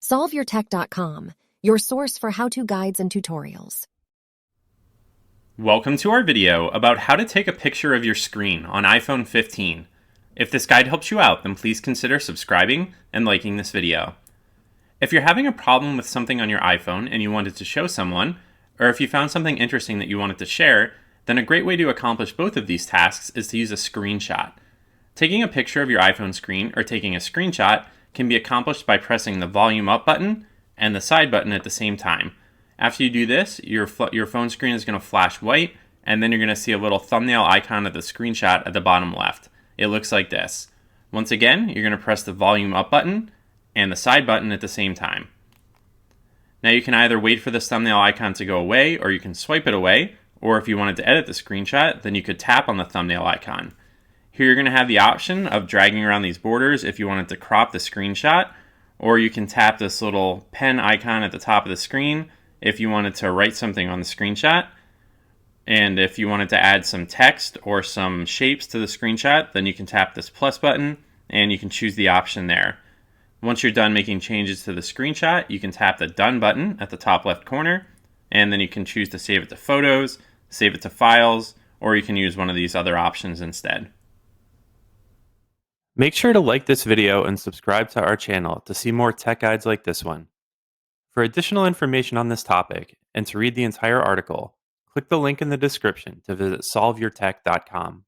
SolveYourTech.com, your source for how-to guides and tutorials. Welcome to our video about how to take a picture of your screen on iPhone 15. If this guide helps you out, then please consider subscribing and liking this video. If you're having a problem with something on your iPhone and you wanted to show someone, or if you found something interesting that you wanted to share, then a great way to accomplish both of these tasks is to use a screenshot. Taking a picture of your iPhone screen or taking a screenshot can be accomplished by pressing the volume up button and the side button at the same time. After you do this, your phone screen is going to flash white, and then you're going to see a little thumbnail icon of the screenshot at the bottom left. It looks like this. Once again, you're going to press the volume up button and the side button at the same time. Now you can either wait for this thumbnail icon to go away, or you can swipe it away, or if you wanted to edit the screenshot, then you could tap on the thumbnail icon. Here you're going to have the option of dragging around these borders if you wanted to crop the screenshot, or you can tap this little pen icon at the top of the screen if you wanted to write something on the screenshot. And if you wanted to add some text or some shapes to the screenshot, then you can tap this plus button and you can choose the option there. Once you're done making changes to the screenshot, you can tap the done button at the top left corner, and then you can choose to save it to photos, save it to files, or you can use one of these other options instead. Make sure to like this video and subscribe to our channel to see more tech guides like this one. For additional information on this topic and to read the entire article, click the link in the description to visit solveyourtech.com.